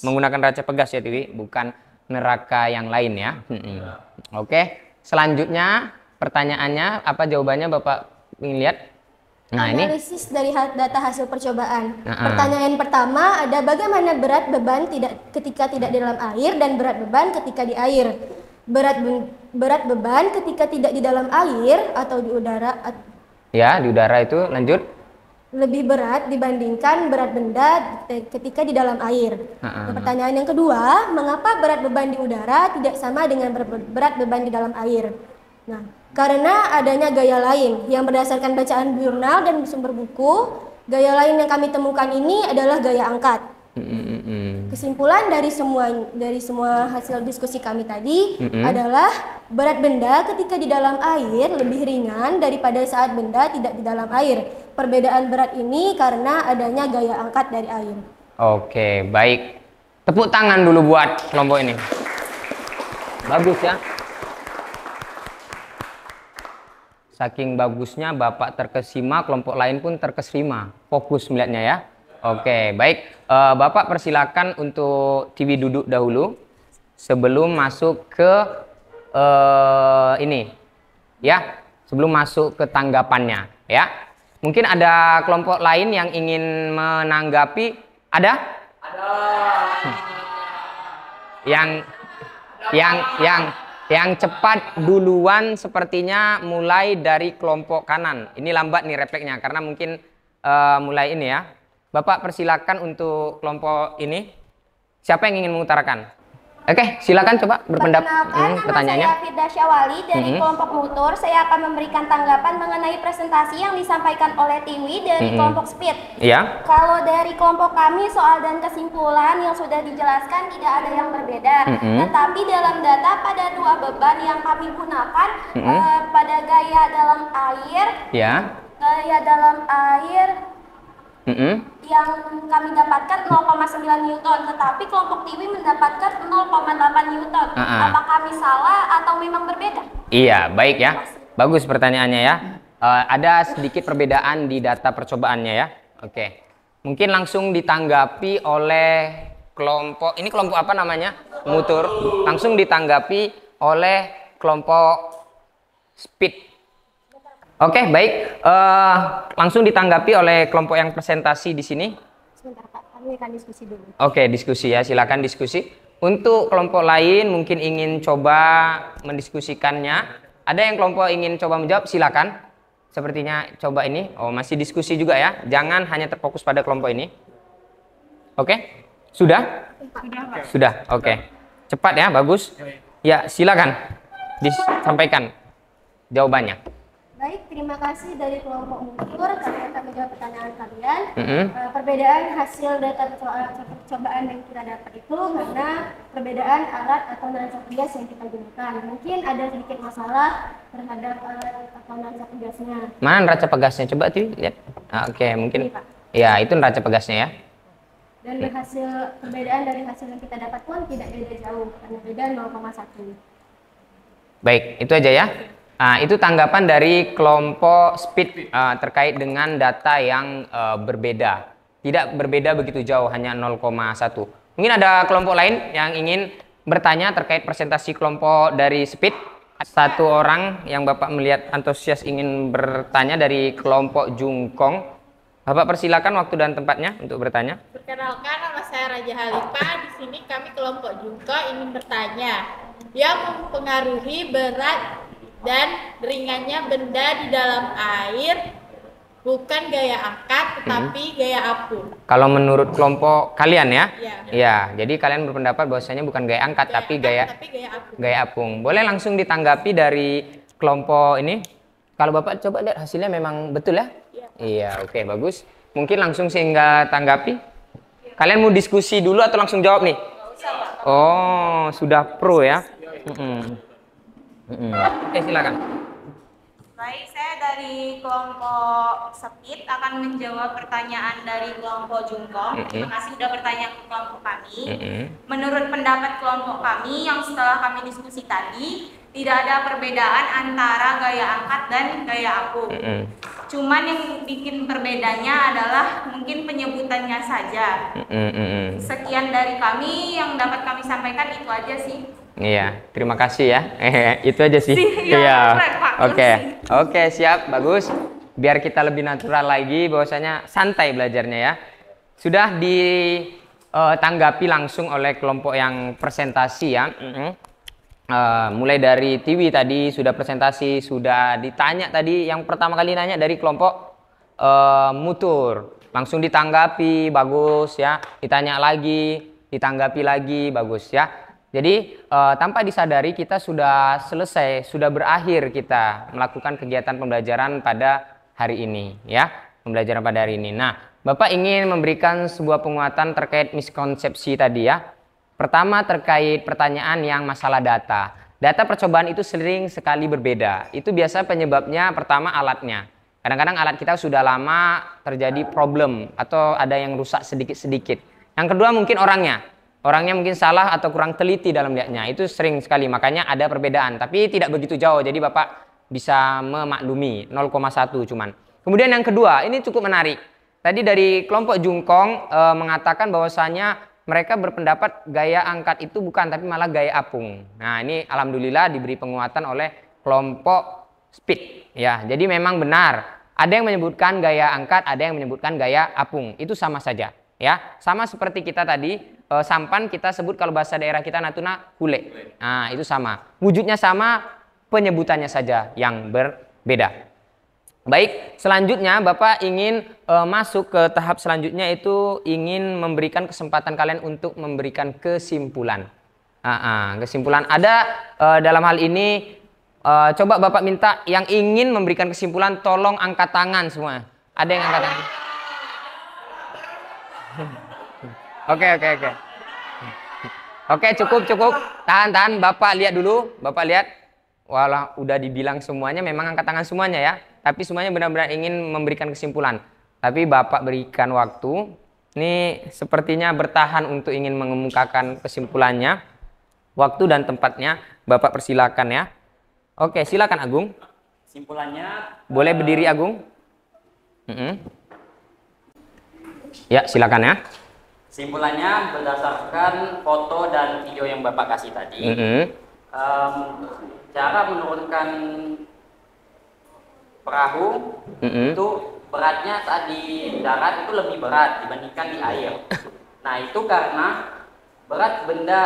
menggunakan raca pegas ya, Tiwi, bukan neraka yang lain ya. Oke, selanjutnya pertanyaannya apa jawabannya Bapak ingin lihat? Nah, analisis dari data hasil percobaan. Pertanyaan pertama ada bagaimana berat beban ketika tidak di dalam air dan berat beban ketika di air. Berat beban ketika tidak di dalam air atau di udara. Ya, di udara itu lanjut. Lebih berat dibandingkan berat benda ketika di dalam air. Pertanyaan yang kedua, mengapa berat beban di udara tidak sama dengan berat beban di dalam air? Nah, karena adanya gaya lain yang berdasarkan bacaan jurnal dan sumber buku, gaya lain yang kami temukan ini adalah gaya angkat. Kesimpulan dari semua hasil diskusi kami tadi adalah berat benda ketika di dalam air lebih ringan daripada saat benda tidak di dalam air. Perbedaan berat ini karena adanya gaya angkat dari air. Oke, baik. Tepuk tangan dulu buat kelompok ini. Bagus ya. Saking bagusnya Bapak terkesima, kelompok lain pun terkesima. Fokus melihatnya ya. Oke, baik. Bapak persilakan untuk TV duduk dahulu sebelum masuk ke ini. Ya, sebelum masuk ke tanggapannya ya. Mungkin ada kelompok lain yang ingin menanggapi? Ada? Yang cepat duluan sepertinya mulai dari kelompok kanan. Ini lambat nih refleksnya karena mungkin mulai ini ya. Bapak persilakan untuk kelompok ini. Siapa yang ingin mengutarakan? Oke, silakan coba berpendapat. Pertanyaannya. Saya Firda Syawali dari kelompok Mutur. Saya akan memberikan tanggapan mengenai presentasi yang disampaikan oleh Tiwi dari kelompok Speed. Iya. Kalau dari kelompok kami, soal dan kesimpulan yang sudah dijelaskan tidak ada yang berbeda. Tetapi dalam data pada dua beban yang kami gunakan pada gaya dalam air, gaya dalam air yang kami dapatkan 0,9 Newton, tetapi kelompok Tiwi mendapatkan 0,8 Newton. Apa kami salah atau memang berbeda? Iya, baik ya. Bagus pertanyaannya ya. Ada sedikit perbedaan di data percobaannya ya. Oke. Mungkin langsung ditanggapi oleh kelompok, ini kelompok apa namanya? Mutur. Langsung ditanggapi oleh kelompok Speed. Oke, baik. Langsung ditanggapi oleh kelompok yang presentasi di sini. Sebentar Pak, kami akan diskusi dulu. Oke, diskusi ya. Silakan diskusi. Untuk kelompok lain mungkin ingin coba mendiskusikannya. Ada yang kelompok ingin coba menjawab? Silakan. Sepertinya coba ini. Oh, masih diskusi juga ya. Jangan hanya terfokus pada kelompok ini. Oke? Sudah? Sudah. Oke. Cepat ya, bagus. Ya, silakan disampaikan jawabannya. Baik, terima kasih dari kelompok Mutur karena kami menjawab pertanyaan kalian. Perbedaan hasil data percobaan yang kita dapat itu karena perbedaan alat atau neraca pegas yang kita gunakan. Mungkin ada sedikit masalah terhadap alat atau neraca pegasnya. Mana neraca pegasnya? Coba tuh lihat. Oke, mungkin. Ya, itu neraca pegasnya ya. Dan perbedaan dari hasil yang kita dapat pun tidak beda jauh, karena beda 0,1. Baik, itu aja ya. Itu tanggapan dari kelompok Speed terkait dengan data yang berbeda. Tidak berbeda begitu jauh, hanya 0,1. Mungkin ada kelompok lain yang ingin bertanya terkait presentasi kelompok dari Speed. Satu orang yang Bapak melihat antusias ingin bertanya dari kelompok Jungkong. Bapak persilakan waktu dan tempatnya untuk bertanya. Perkenalkan, nama saya Raja Halifa. Di sini kami kelompok Jungkong ingin bertanya. Yang mempengaruhi berat dan ringannya benda di dalam air bukan gaya angkat, tetapi gaya apung. Kalau menurut kelompok kalian ya? Iya. Ya, jadi kalian berpendapat bahwasanya bukan gaya angkat, tapi gaya apung. Gaya apung. Boleh langsung ditanggapi dari kelompok ini? Kalau Bapak coba lihat hasilnya memang betul ya? Iya, oke, bagus. Mungkin langsung sehingga tanggapi. Kalian mau diskusi dulu atau langsung jawab nih? Oh, sudah pro ya? Silakan. Baik, saya dari kelompok Speed akan menjawab pertanyaan dari kelompok Jungkong. Terima kasih sudah bertanya ke kelompok kami. Menurut pendapat kelompok kami yang setelah kami diskusi tadi, tidak ada perbedaan antara gaya angkat dan gaya apung. Cuman yang bikin perbedaannya adalah mungkin penyebutannya saja. Sekian dari kami yang dapat kami sampaikan, itu aja sih. Iya, terima kasih ya. Itu aja sih. Iya. Oke, siap, bagus. Biar kita lebih natural lagi, bahwasanya santai belajarnya ya. Sudah ditanggapi langsung oleh kelompok yang presentasi ya. Mulai dari Tiwi tadi sudah presentasi, sudah ditanya tadi. Yang pertama kali nanya dari kelompok Mutur, langsung ditanggapi, bagus ya. Ditanya lagi, ditanggapi lagi, bagus ya. Jadi tanpa disadari kita sudah selesai, sudah berakhir kita melakukan kegiatan pembelajaran pada hari ini ya, pembelajaran pada hari ini. Nah, Bapak ingin memberikan sebuah penguatan terkait miskonsepsi tadi ya. Pertama terkait pertanyaan yang masalah data. Data percobaan itu sering sekali berbeda. Itu biasa penyebabnya pertama alatnya. Kadang-kadang alat kita sudah lama terjadi problem atau ada yang rusak sedikit-sedikit. Yang kedua mungkin orangnya. Orangnya mungkin salah atau kurang teliti dalam lihatnya. Itu sering sekali, makanya ada perbedaan. Tapi tidak begitu jauh, jadi Bapak bisa memaklumi 0,1 cuman. Kemudian yang kedua, ini cukup menarik. Tadi dari kelompok Jungkong mengatakan bahwasanya mereka berpendapat gaya angkat itu bukan, tapi malah gaya apung. Nah, ini alhamdulillah diberi penguatan oleh kelompok Speed. Ya, jadi memang benar. Ada yang menyebutkan gaya angkat, ada yang menyebutkan gaya apung. Itu sama saja. Ya, sama seperti kita tadi sampan kita sebut kalau bahasa daerah kita Natuna hule. Nah, itu sama. Wujudnya sama, penyebutannya saja yang berbeda. Baik, selanjutnya Bapak ingin masuk ke tahap selanjutnya, itu ingin memberikan kesempatan kalian untuk memberikan kesimpulan. Kesimpulan ada dalam hal ini coba Bapak minta yang ingin memberikan kesimpulan tolong angkat tangan semua. Ada yang angkat tangan? Oke, cukup. Tahan. Bapak lihat dulu. Bapak lihat. Walah, udah dibilang semuanya, memang angkat tangan semuanya ya. Tapi semuanya benar-benar ingin memberikan kesimpulan. Tapi Bapak berikan waktu. Ini sepertinya bertahan untuk ingin mengemukakan kesimpulannya. Waktu dan tempatnya Bapak persilakan ya. Oke, silakan Agung. Kesimpulannya. Boleh berdiri Agung. Ya, silakan ya. Kesimpulannya berdasarkan foto dan video yang Bapak kasih tadi, cara menurunkan perahu itu beratnya saat di darat itu lebih berat dibandingkan di air. Nah, itu karena berat benda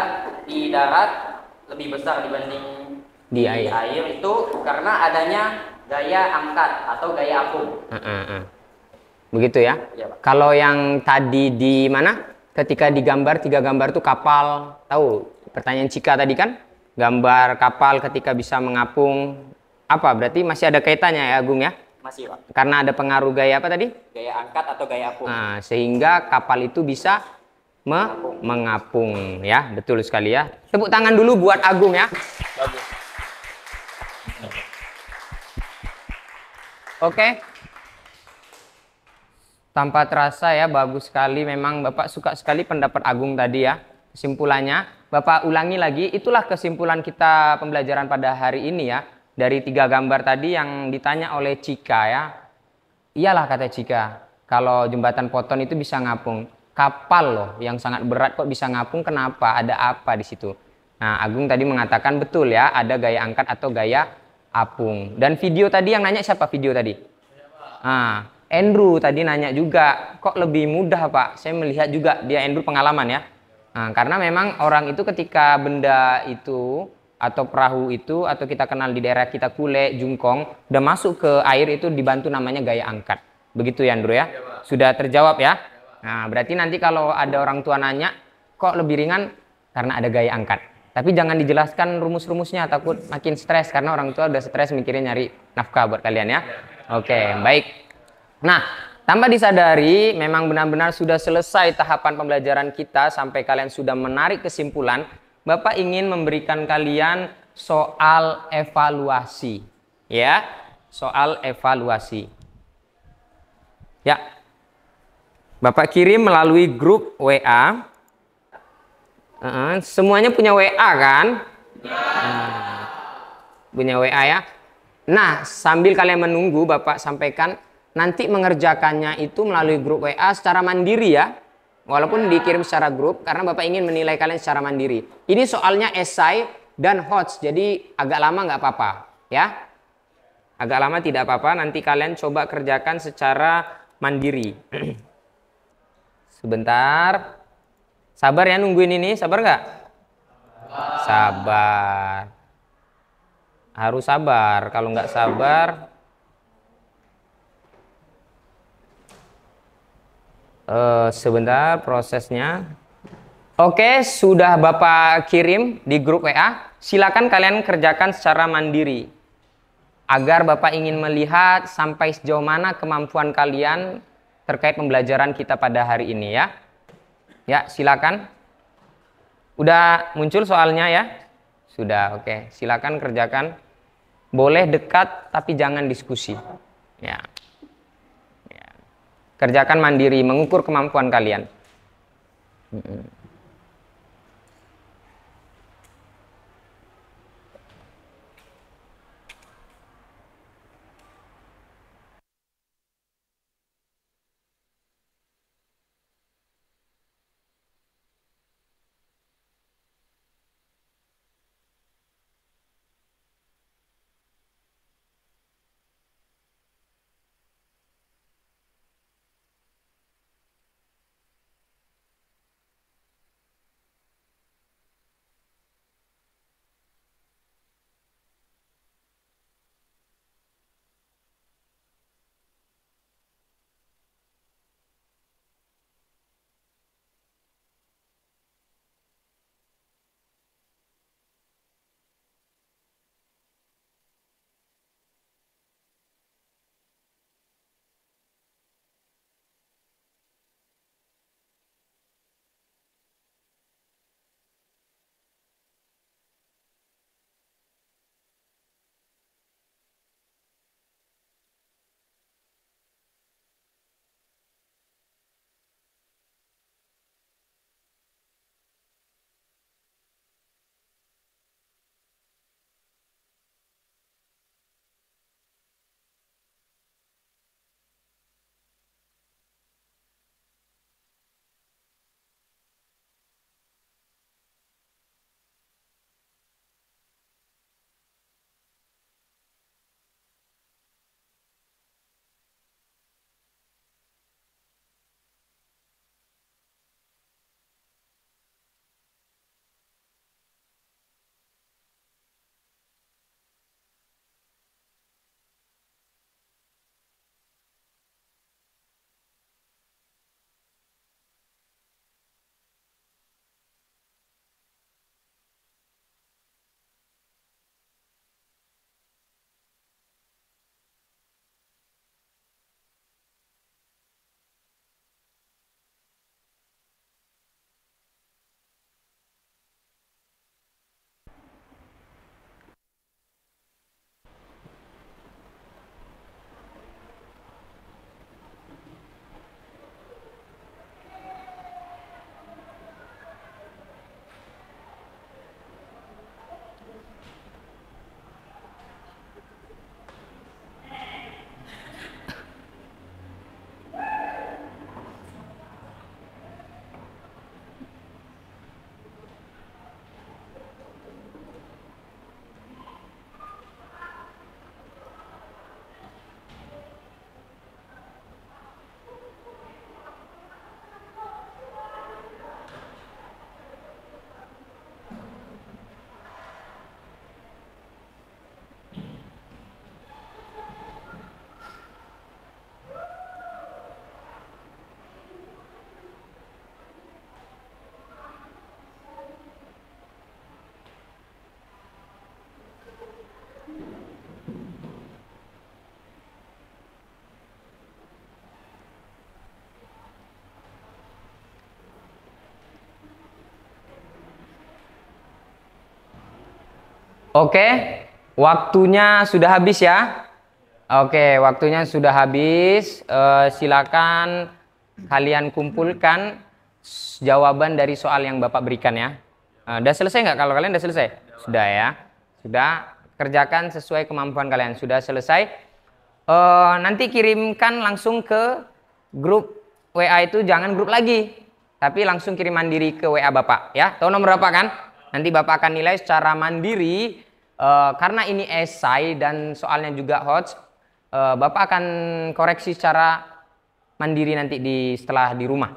di darat lebih besar dibanding di air itu karena adanya gaya angkat atau gaya apung. Begitu ya? Ya, Pak. Kalau yang tadi di mana? Ketika digambar 3 gambar itu kapal, tahu pertanyaan Cika tadi kan? Gambar kapal ketika bisa mengapung. Apa? Berarti masih ada kaitannya ya Agung ya? Masih, Pak. Karena ada pengaruh gaya apa tadi? Gaya angkat atau gaya apung. Nah, sehingga kapal itu bisa mengapung ya, betul sekali ya. Tepuk tangan dulu buat Agung ya. Bagus. Oke. Tanpa terasa ya, bagus sekali. Memang Bapak suka sekali pendapat Agung tadi ya. Kesimpulannya, Bapak ulangi lagi. Itulah kesimpulan kita pembelajaran pada hari ini ya. Dari 3 gambar tadi yang ditanya oleh Cika ya. Iyalah kata Cika, kalau jembatan Poton itu bisa ngapung. Kapal loh yang sangat berat kok bisa ngapung, kenapa? Ada apa di situ? Nah, Agung tadi mengatakan betul ya, ada gaya angkat atau gaya apung. Dan video tadi yang nanya siapa video tadi? Nah, Andrew tadi nanya juga, kok lebih mudah Pak? Saya melihat juga dia Andrew pengalaman ya. Nah, karena memang orang itu ketika benda itu atau perahu itu atau kita kenal di daerah kita Kule, Jungkong, udah masuk ke air itu dibantu namanya gaya angkat. Begitu ya Andrew ya? Sudah terjawab ya? Nah, berarti nanti kalau ada orang tua nanya, kok lebih ringan? Karena ada gaya angkat. Tapi jangan dijelaskan rumus-rumusnya, takut makin stres karena orang tua udah stres mikirin nyari nafkah buat kalian ya. Oke, baik. Nah, tanpa disadari memang benar-benar sudah selesai tahapan pembelajaran kita sampai kalian sudah menarik kesimpulan. Bapak ingin memberikan kalian soal evaluasi. Ya, soal evaluasi. Ya. Bapak kirim melalui grup WA. Semuanya punya WA kan? Punya WA ya. Nah, sambil kalian menunggu Bapak sampaikan nanti mengerjakannya itu melalui grup WA secara mandiri ya. Walaupun dikirim secara grup karena Bapak ingin menilai kalian secara mandiri. Ini soalnya esai dan HOTS, jadi agak lama nggak apa-apa ya. Agak lama tidak apa-apa, nanti kalian coba kerjakan secara mandiri. Sebentar. Sabar ya nungguin ini, sabar nggak? Sabar. Harus sabar, kalau nggak sabar sebentar prosesnya. Oke, sudah Bapak kirim di grup WA. Silakan kalian kerjakan secara mandiri. Agar Bapak ingin melihat sampai sejauh mana kemampuan kalian terkait pembelajaran kita pada hari ini ya. Ya, silakan. Udah muncul soalnya ya? Sudah, oke. Silakan kerjakan. Boleh dekat tapi jangan diskusi. Ya. Kerjakan mandiri, mengukur kemampuan kalian. Oke, waktunya sudah habis ya. Oke, waktunya sudah habis. Silakan kalian kumpulkan jawaban dari soal yang Bapak berikan ya. Udah selesai nggak? Kalau kalian udah selesai? Sudah ya. Sudah, kerjakan sesuai kemampuan kalian. Sudah selesai. Nanti kirimkan langsung ke grup WA itu, jangan grup lagi. Tapi langsung kirim mandiri ke WA Bapak ya. Tahu nomor Bapak kan? Nanti Bapak akan nilai secara mandiri. Karena ini esai dan soalnya juga hot. Bapak akan koreksi secara mandiri nanti setelah di rumah.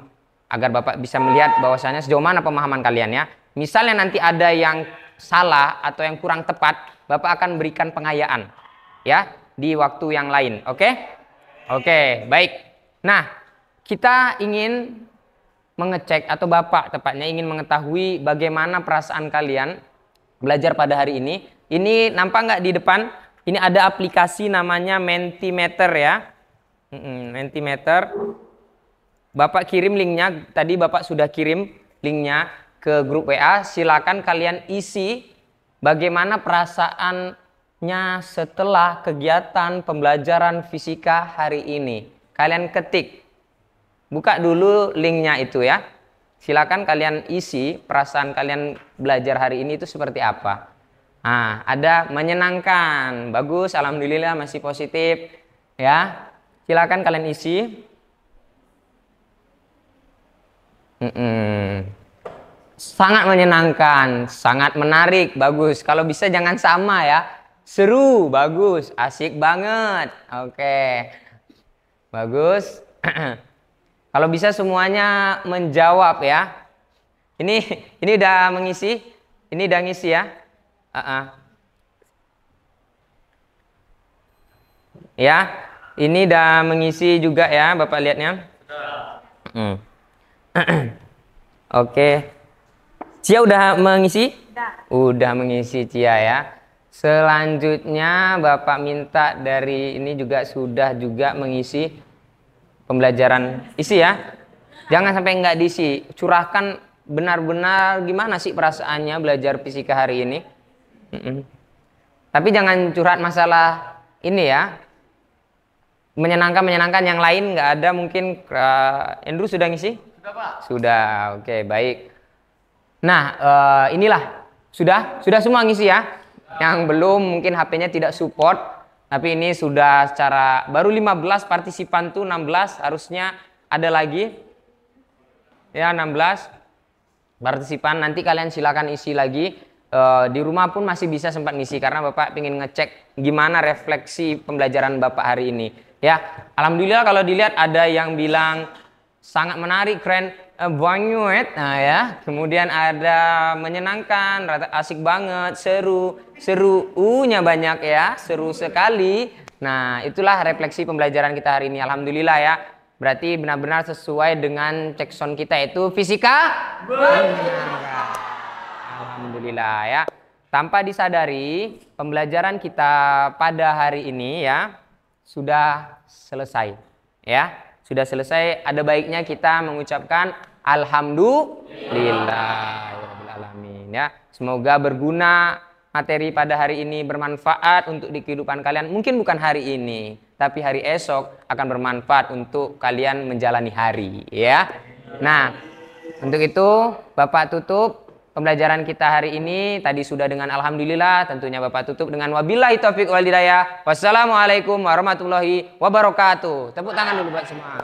Agar Bapak bisa melihat bahwasanya sejauh mana pemahaman kalian ya. Misalnya nanti ada yang salah atau yang kurang tepat, Bapak akan berikan pengayaan ya di waktu yang lain. Oke? Oke, baik. Nah, kita ingin mengecek atau Bapak tepatnya ingin mengetahui bagaimana perasaan kalian belajar pada hari ini. Ini nampak nggak di depan? Ini ada aplikasi namanya Mentimeter ya. Mentimeter. Bapak kirim linknya. Tadi Bapak sudah kirim linknya ke grup WA. Silakan kalian isi bagaimana perasaannya setelah kegiatan pembelajaran fisika hari ini. Kalian ketik. Buka dulu linknya itu ya. Silakan kalian isi perasaan kalian belajar hari ini itu seperti apa. Nah, ada menyenangkan, bagus, alhamdulillah masih positif ya. Silakan kalian isi. Sangat menyenangkan, sangat menarik, bagus. Kalau bisa jangan sama ya. Seru, bagus, asik banget. Oke. Bagus. Kalau bisa semuanya menjawab ya. Ini udah mengisi? Ini udah ngisi ya? Ya, ini udah mengisi juga ya, Bapak lihatnya. Oke. Cia udah mengisi? Udah mengisi Cia ya. Selanjutnya Bapak minta dari ini juga sudah juga mengisi pembelajaran, isi ya. Jangan sampai nggak diisi. Curahkan benar-benar gimana sih perasaannya belajar fisika hari ini. Tapi jangan curhat masalah ini ya. Menyenangkan yang lain nggak ada mungkin. Andrew sudah ngisi? Sudah Pak. Sudah, oke baik. Nah inilah sudah semua ngisi ya. Yang belum mungkin HP-nya tidak support. Tapi ini sudah secara baru 15 partisipan tuh 16 harusnya ada lagi. Ya 16 partisipan, nanti kalian silakan isi lagi. Di rumah pun masih bisa sempat ngisi karena Bapak ingin ngecek gimana refleksi pembelajaran Bapak hari ini. Ya, alhamdulillah kalau dilihat ada yang bilang sangat menarik, keren, banget. Nah ya, kemudian ada menyenangkan, asik banget, seru, nya banyak ya, seru sekali. Nah, itulah refleksi pembelajaran kita hari ini. Alhamdulillah ya. Berarti benar-benar sesuai dengan cekson kita itu fisika. Alhamdulillah ya. Tanpa disadari, pembelajaran kita pada hari ini ya sudah selesai. Ya, sudah selesai. Ada baiknya kita mengucapkan alhamdulillahirobbilalamin ya. Semoga berguna materi pada hari ini, bermanfaat untuk di kehidupan kalian. Mungkin bukan hari ini, tapi hari esok akan bermanfaat untuk kalian menjalani hari ya. Nah, untuk itu Bapak tutup pembelajaran kita hari ini. Tadi sudah dengan alhamdulillah, tentunya Bapak tutup dengan wabillahi taufiq wal hidayah. Wassalamualaikum warahmatullahi wabarakatuh. Tepuk tangan dulu buat semua.